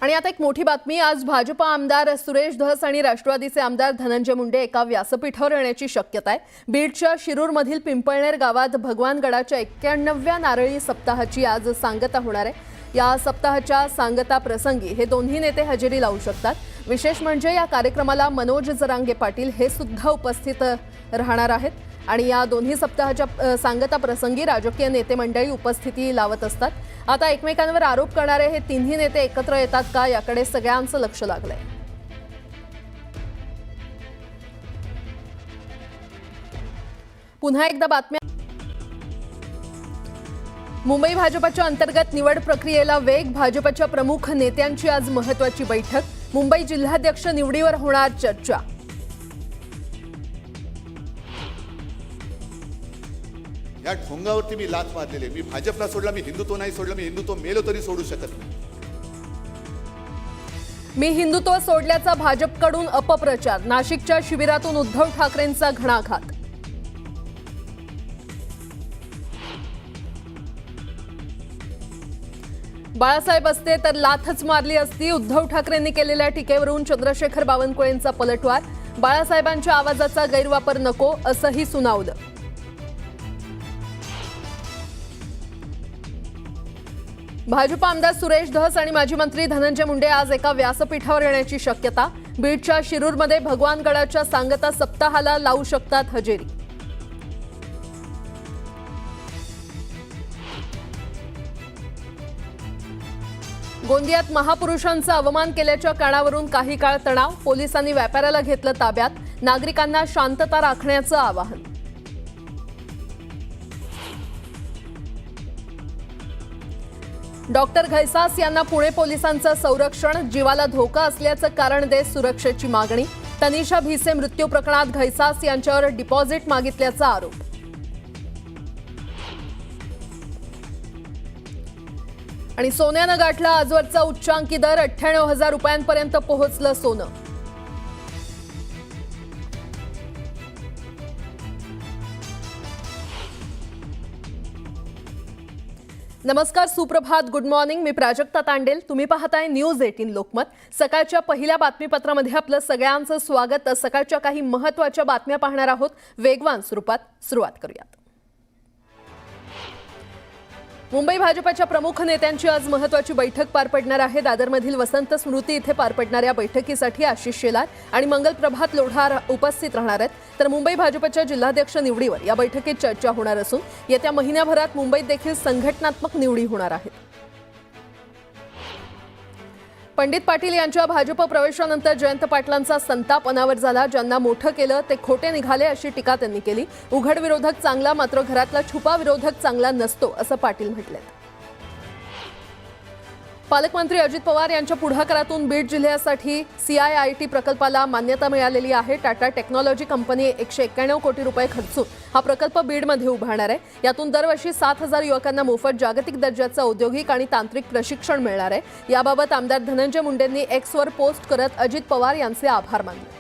आणि आता एक मोठी बातमी। आज भाजपा आमदार सुरेश धस आणि राष्ट्रवादीचे आमदार धनंजय मुंडे एका व्यासपीठावर येण्याची शक्यता आहे। बीडच्या शिरूरमधील पिंपळनेर गावात भगवानगडाच्या 91व्या नारळी सप्ताहाची आज सांगता होणार आहे। या सप्ताहाच्या सांगता प्रसंगी हे दोन्ही नेते हजेरी लावू शकतात। विशेष म्हणजे या कार्यक्रमाला मनोज जरांगे पाटील हे सुद्धा उपस्थित राहणार आहेत आणि या दोन्ही सप्ताहाच्या सांगता प्रसंगी राजकीय नेते मंडळी उपस्थिती लावत असतात। आता एकमेकांवर आरोप करणारे हे तिन्ही नेते एकत्र येतात का याकडे सगळ्यांचं लक्ष लागलंय। पुन्हा एकदा बातम्या। मुंबई भाजपच्या अंतर्गत निवड प्रक्रियेला वेग। भाजपच्या प्रमुख नेत्यांची आज महत्त्वाची बैठक। मुंबई जिल्हाध्यक्ष निवडीवर होणार चर्चा। या ढोंगावरती मी लात मारलेली। मी भाजपला सोडला, मी हिंदुत्व नाही सोडलं, मी हिंदुत्व मेलो तरी सोडू शकत नाही। मी हिंदुत्व सोडल्याचा भाजपकडून अपप्रचार। नाशिकच्या शिबिरातून उद्धव ठाकरेंचा घणाघात। बाळासाहेब असते तर लाथच मारली असती। उद्धव ठाकरेंनी केलेल्या टीकेवरून चंद्रशेखर बावनकुळेंचा पलटवार। बाळासाहेबांच्या आवाजाचा गैरवापर नको असंही सुनावलं। भाजप आमदार सुरेश धस आणि माजी मंत्री धनंजय मुंडे आज एका व्यासपीठावर येण्याची शक्यता। बीडच्या शिरूरमध्ये भगवानगडाच्या सांगता सप्ताहाला लावू शकतात हजेरी। गोंदियात महापुरुषांचा अवमान केल्याच्या कारणावरून काही काळ तणाव। पोलिसांनी व्यापाऱ्याला घेतलं ताब्यात। नागरिकांना शांतता राखण्याचं आवाहन। डॉक्टर घैसास यांना पुणे पोलिसांचं संरक्षण। जीवाला धोका असल्याचं कारण देत सुरक्षेची मागणी। तनिषा भिसे मृत्यू प्रकरणात घैसास यांच्यावर डिपॉझिट मागितल्याचा आरोप। आणि सोन्यानं गाठला आजवरचा उच्चांकी दर। 98,000 रुपयांपर्यंत पोहोचलं सोनं। नमस्कार, सुप्रभात, गुड मॉर्निंग। मी प्राजक्ता तांडेल। तुम्ही पाहताय न्यूज 18 लोकमत। सकाळच्या पहिल्या बातमीपत्रामध्ये आपलं सगळ्यांचं स्वागत। सकाळच्या काही महत्त्वाच्या बातम्या पाहणार आहोत वेगवान स्वरूपात। सुरुवात करूयात। मुंबई भाजपच्या प्रमुख नेत्यांची आज महत्त्वाची बैठक पार पडणार आहे। दादरमधील वसंत स्मृती इथे पार पडणाऱ्या बैठकीसाठी आशिष शेलार आणि मंगल प्रभात लोढार उपस्थित राहणार आहेत। तर मुंबई भाजपच्या जिल्हाध्यक्ष निवडीवर या बैठकीत चर्चा होणार असून येत्या महिन्याभरात मुंबईत देखील संघटनात्मक निवडी होणार आहेत। पंडित पाटील यांच्या भाजप प्रवेशानंतर जयंत पाटलांचा संताप अनावर झाला। ज्यांना मोठं केलं ते खोटे निघाले अशी टीका त्यांनी केली। उघड विरोधक चांगला, मात्र घरातला छुपा विरोधक चांगला नसतो असं पाटील म्हटले। पालकमंत्री अजित पवार यांच्या पुढाकारातून बीड जिल्ह्यासाठी CIIT प्रकल्पाला मान्यता मिळालेली आहे। टाटा टेक्नॉलॉजी कंपनी 191 कोटी रुपये खर्चून हा प्रकल्प बीडमध्ये उभारणार आहे। यातून दरवर्षी 7,000 युवकांना मोफत जागतिक दर्जाचं औद्योगिक आणि तांत्रिक प्रशिक्षण मिळणार आहे। याबाबत आमदार धनंजय मुंडेंनी Xवर पोस्ट करत अजित पवार यांचे आभार मानले।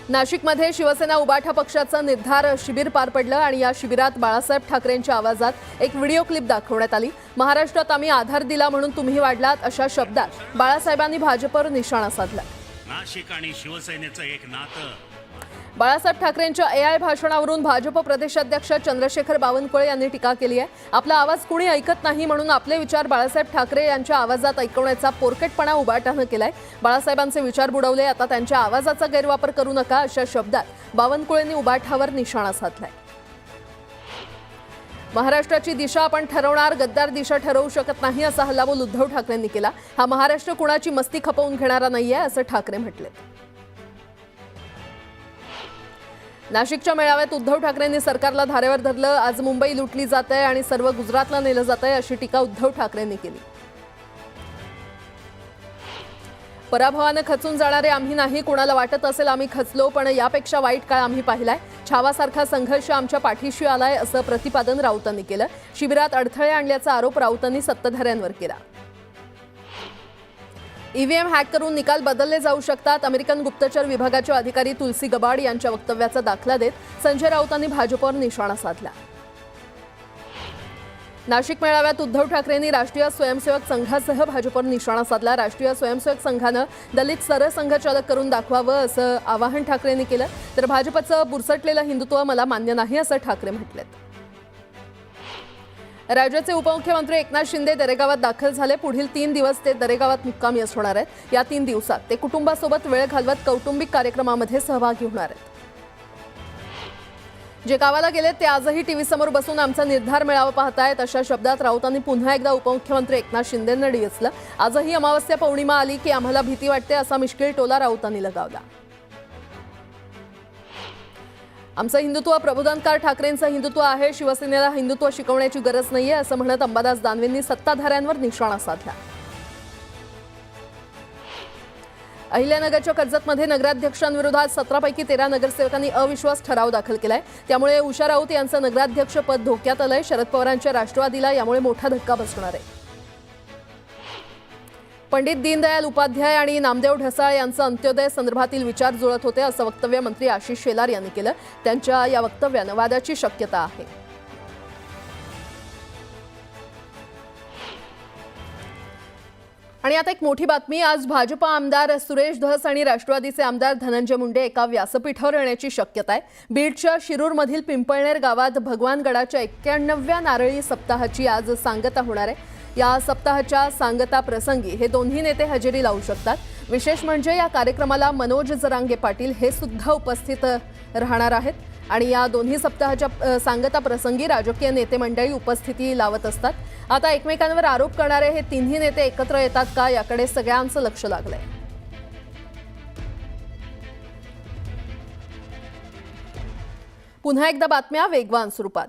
नाशिकमध्ये शिवसेना उबाठा पक्षाचं निर्धार शिबिर पार पडलं आणि या शिबिरात बाळासाहेब ठाकरेंच्या आवाजात एक व्हिडिओ क्लिप दाखवण्यात आली। महाराष्ट्रात आम्ही आधार दिला म्हणून तुम्ही वाढलात अशा शब्दात बाळासाहेबांनी भाजपवर निशाणा साधला। नाशिक आणि शिवसेनेचं एक नातं। बाळासाहेब ठाकरेंच्या AI भाषणावरून भाजप प्रदेशाध्यक्ष चंद्रशेखर बावनकुळे यांनी टीका केली आहे। आपला आवाज कुणी ऐकत नाही म्हणून आपले विचार बाळासाहेब ठाकरे यांच्या आवाजात ऐकवण्याचा पोरकेटपणा उबाटानं केलाय। बाळासाहेबांचे विचार बुडवले, आता त्यांच्या आवाजाचा गैरवापर करू नका अशा शब्दात बावनकुळेंनी उबाठावर निशाणा साधलाय। महाराष्ट्राची दिशा आपण ठरवणार, गद्दार दिशा ठरवू शकत नाही असा हल्लाबोल उद्धव ठाकरेंनी केला। हा महाराष्ट्र कुणाची मस्ती खपवून घेणारा नाहीये असं ठाकरे म्हटले। नाशिकच्या मेळाव्यात उद्धव ठाकरेंनी सरकारला धारेवर धरलं। आज मुंबई लुटली जात आहे आणि सर्व गुजरातला नेलं जात आहे अशी टीका उद्धव ठाकरेंनी केली। पराभवानं खचून जाणारे आम्ही नाही। कोणाला वाटत असेल आम्ही खचलो, पण यापेक्षा वाईट काळ आम्ही पाहिलाय। छावासारखा संघर्ष आमच्या पाठीशी आलाय असं प्रतिपादन राऊतांनी केलं। शिबिरात अडथळे आणल्याचा आरोप राऊतांनी सत्ताधाऱ्यांवर केला। ईव्हीएम हॅक करून निकाल बदलले जाऊ शकतात। अमेरिकन गुप्तचर विभागाचे अधिकारी तुलसी गबाड यांच्या वक्तव्याचा दाखला देत संजय राऊतांनी भाजपवर निशाणा साधला। नाशिक मेळाव्यात उद्धव ठाकरेंनी राष्ट्रीय स्वयंसेवक संघासह भाजपवर निशाणा साधला। राष्ट्रीय स्वयंसेवक संघानं दलित सरसंघचालक करून दाखवावं असं आवाहन ठाकरेंनी केलं। तर भाजपचं बुरसटलेलं हिंदुत्व मला मान्य नाही असं ठाकरे म्हटलेत। राज्याचे उपमुख्यमंत्री एकनाथ शिंदे दरेगावात दाखल झाले। पुढील 3 दिवस ते दरेगावात मुक्कामी असणार आहेत। या 3 दिवसात ते कुटुंबासोबत वेळ घालवत कौटुंबिक कार्यक्रमामध्ये सहभागी होणार आहेत। जे गावाला गेले ते आजही टीव्ही समोर बसून आमचा निर्धार मेळावा पाहतायत अशा शब्दात राऊतांनी पुन्हा एकदा उपमुख्यमंत्री एकनाथ शिंदेंना डिवचलं। आजही अमावस्या पौर्णिमा आली की आम्हाला भीती वाटते असा मिश्किल टोला राऊतांनी लगावला। आमचं हिंदुत्व प्रबोधनकार ठाकरेंचं हिंदुत्व आहे। शिवसेनेला हिंदुत्व शिकवण्याची गरज नाहीये असं म्हणत अंबादास दानवेंनी सत्ताधाऱ्यांवर निशाणा साधला। अहिल्यानगरच्या कर्जतमध्ये नगराध्यक्षांविरोधात 17 पैकी 13 नगरसेवकांनी अविश्वास ठराव दाखल केलाय। त्यामुळे उषा राऊत यांचं नगराध्यक्ष पद धोक्यात आलंय। शरद पवारांच्या राष्ट्रवादीला यामुळे मोठा धक्का बसणार आहे। पंडित दीनदयाल उपाध्याय आणि नामदेव ढसाळ यांचं अंत्योदय संदर्भातील विचार जुळत होते असं वक्तव्य मंत्री आशिष शेलार यांनी केलं। त्यांच्या या वक्तव्यानं वादाची शक्यता आहे। आणि आता एक मोठी बातमी। आज भाजपा आमदार सुरेश धस आणि राष्ट्रवादीचे आमदार धनंजय मुंडे एका व्यासपीठावर येण्याची शक्यता आहे। बीडच्या शिरूरमधील पिंपळनेर गावात भगवानगडाच्या 91व्या नारळी सप्ताहाची आज सांगता होणार आहे। या सप्ताहाच्या सांगता प्रसंगी हे दोन्ही नेते हजेरी लावू शकतात। विशेष म्हणजे या कार्यक्रमाला मनोज जरांगे पाटील हे सुद्धा उपस्थित राहणार आहेत आणि या दोन्ही सप्ताहाच्या सांगता प्रसंगी राजकीय नेते मंडळी उपस्थिती लावत असतात। आता एकमेकांवर आरोप करणारे हे तिन्ही नेते एकत्र येतात का याकडे सगळ्यांचं लक्ष लागलंय। पुन्हा एकदा बातम्या वेगवान स्वरूपात।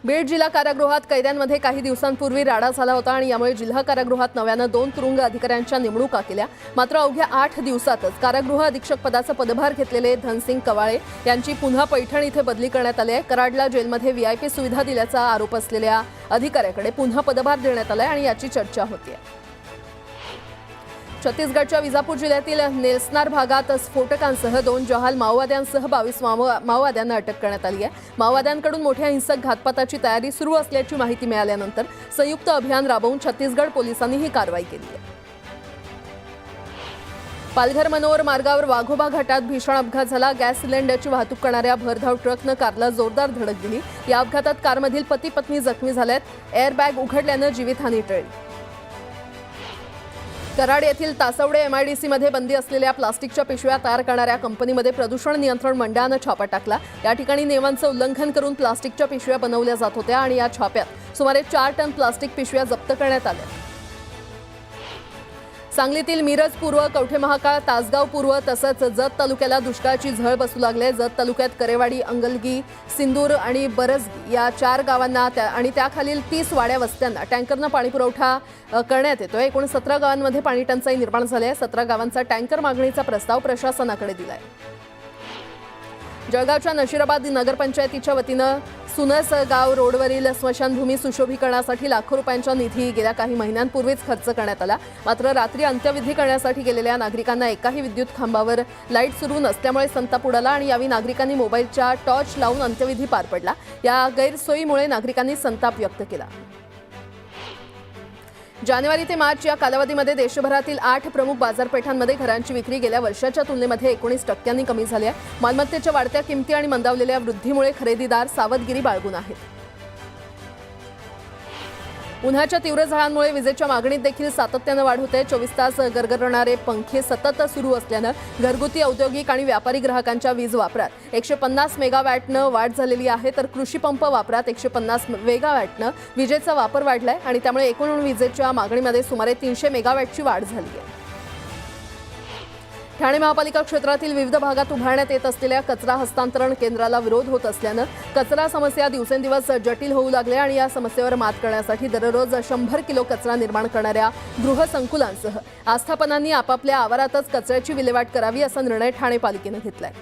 बीड जिल्हा कारागृहात कैद्यांमध्ये काही दिवसांपूर्वी राडा झाला होता आणि यामुळे जिल्हा कारागृहात नव्यानं 2 तुरुंग अधिकाऱ्यांच्या नेमणुका केल्या। मात्र अवघ्या 8 दिवसातच कारागृह अधीक्षक पदाचा पदभार घेतलेले धनसिंग कवाळे यांची पुन्हा पैठण इथे बदली करण्यात आली आहे। कराडला जेलमध्ये व्हीआयपी सुविधा दिल्याचा आरोप असलेल्या अधिकाऱ्याकडे पुन्हा पदभार देण्यात आलाय आणि याची चर्चा होतीये। छत्तीसगडच्या विजापूर जिल्ह्यातील नेल्सनार भागात स्फोटकांसह 2 जहाल माओवाद्यांसह 22 माओवाद्यांना अटक करण्यात आली आहे। माओवाद्यांकडून मोठ्या हिंसक घातपाताची तयारी सुरू असल्याची माहिती मिळाल्यानंतर संयुक्त अभियान राबवून छत्तीसगड पोलिसांनी ही कारवाई केली आहे। पालघर मनोर मार्गावर वाघोबा घाटात भीषण अपघात झाला। गॅस सिलेंडरची वाहतूक करणाऱ्या भरधाव ट्रकनं कारला जोरदार धडक दिली। या अपघातात कारमधील पती पत्नी जखमी झाल्यात। एअरबॅग उघडल्यानं जीवितहानी टळली। कराड येथील तासवडे MIDCमध्ये बंदी असलेल्या प्लास्टिकच्या पिशव्या तयार करणाऱ्या कंपनीमध्ये प्रदूषण नियंत्रण मंडळानं छापा टाकला। या ठिकाणी नियमांचं उल्लंघन करून प्लास्टिकच्या पिशव्या बनवल्या जात होत्या आणि या छाप्यात सुमारे 4 टन प्लास्टिक पिशव्या जप्त करण्यात आल्या। सांगलीतील मिरज पूर्व, कवठे महाकाळ, तासगाव पूर्व तसंच जत तालुक्याला दुष्काळाची झळ बसू लागले। जत तालुक्यात करेवाडी, अंगलगी, सिंदूर आणि बरजगी या 4 गावांना आणि त्याखालील 30 वाड्या वस्त्यांना टँकरनं पाणीपुरवठा करण्यात येतोय। एकूण 17 गावांमध्ये पाणी टंचाई निर्माण झाली आहे। 17 गावांचा टँकर मागणीचा प्रस्ताव प्रशासनाकडे दिलाय। जळगावच्या नशिराबाद नगरपंचायतीच्या वतीनं सुनस गाव रोडवरील स्मशानभूमी सुशोभीकरणासाठी लाखो रुपयांचा निधी गेल्या काही महिन्यांपूर्वीच खर्च करण्यात आला। मात्र रात्री अंत्यविधी करण्यासाठी गेलेल्या नागरिकांना एकाही विद्युत खांबावर लाईट सुरू नसल्यामुळे संताप उडाला आणि यावेळी नागरिकांनी मोबाईलच्या टॉर्च लावून अंत्यविधी पार पडला। या गैरसोयीमुळे नागरिकांनी संताप व्यक्त केला। जानेवारी ते मार्च या कालावधीमध्ये देशभरातील 8 प्रमुख बाजारपेठांमध्ये घरांची विक्री गेल्या वर्षाच्या तुलनेमध्ये 19% कमी झाली आहे। मालमत्तेच्या वाढत्या किमती आणि मंदावलेल्या वृद्धीमुळे खरेदीदार सावधगिरी बाळगून आहेत। उन्हाच्या तीव्र झळांमुळे विजेच्या मागणीत देखील सातत्यानं वाढ होते। 24 तास गरगरणारे पंखे सतत सुरू असल्यानं घरगुती, औद्योगिक आणि व्यापारी ग्राहकांच्या वीज वापरात 150 मेगावॅटनं वाढ झालेली आहे। तर कृषी पंप वापरात 150 मेगावॅटनं विजेचा वापर वाढलाय आणि त्यामुळे एकूण विजेच्या मागणीमध्ये सुमारे 300 मेगावॅटची वाढ झाली आहे। ठाणे महापालिका क्षेत्रातील विविध भागात उभारण्यात येत असलेल्या कचरा हस्तांतरण केंद्राला विरोध होत असल्यानं कचरा समस्या दिवसेंदिवस जटिल होऊ लागली आणि या समस्येवर मात करण्यासाठी दररोज 100 किलो कचरा निर्माण करणाऱ्या गृहसंकुलांसह आस्थापनांनी आपापल्या आवारातच कचऱ्याची विल्हेवाट करावी असा निर्णय ठाणे पालिकेनं घेतलाय।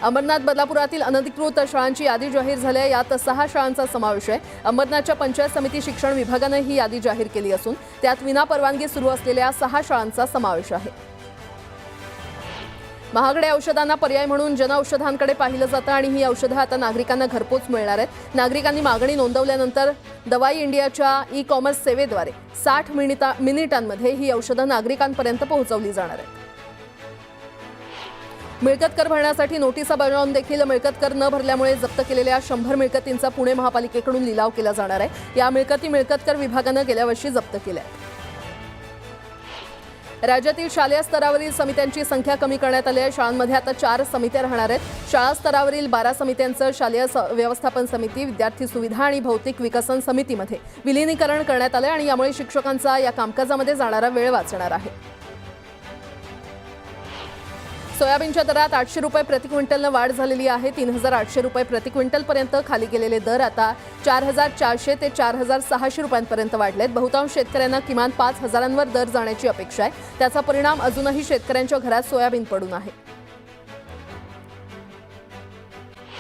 अंबरनाथ बदलापुरातील अनधिकृत शाळांची यादी जाहीर झाली आहे। यात 6 शाळांचा समावेश आहे। अंबरनाथच्या पंचायत समिती शिक्षण विभागानं ही यादी जाहीर केली असून त्यात विनापरवानगी सुरू असलेल्या 6 शाळांचा समावेश आहे। महागड्या औषधांना पर्याय म्हणून जनऔषधांकडे पाहिलं जातं आणि ही औषधं आता नागरिकांना घरपोच मिळणार आहेत. नागरिकांनी मागणी नोंदवल्यानंतर दवाई इंडियाच्या ई कॉमर्स सेवेद्वारे 60 मिनिटांमध्ये ही औषधं नागरिकांपर्यंत पोहोचवली जाणार आहेत. मिळकत कर भरण्यासाठी नोटिसा बजावून देखील मिळकत कर न भरल्यामुळे जप्त केलेल्या 100 मिळकतींचा पुणे महापालिकेकडून लिलाव केला जाणार आहे. या मिळकती मिळकत कर विभागानं गेल्या वर्षी जप्त केल्या आहेत. राज्यातील शालेय स्तरावरील समित्यांची संख्या कमी करण्यात आली आहे. शाळांमध्ये आता 4 समित्या राहणार आहेत. शाळा स्तरावरील 12 समित्यांचं शालेय व्यवस्थापन समिती, विद्यार्थी सुविधा आणि भौतिक विकसन समितीमध्ये विलीनीकरण करण्यात आलं आणि यामुळे शिक्षकांचा या कामकाजामध्ये जाणारा वेळ वाचणार आहे. सोयाबीनच्या दरात 800 रुपये प्रति क्विंटलनं वाढ झालेली आहे. 3800 रुपये प्रति क्विंटलपर्यंत खाली गेलेले दर आता 4400 ते 4600 रुपयांपर्यंत वाढलेत. बहुतांश शेतकऱ्यांना किमान 5000वर दर जाण्याची अपेक्षा आहे. त्याचा परिणाम अजूनही शेतकऱ्यांच्या घरात सोयाबीन पडून आहे.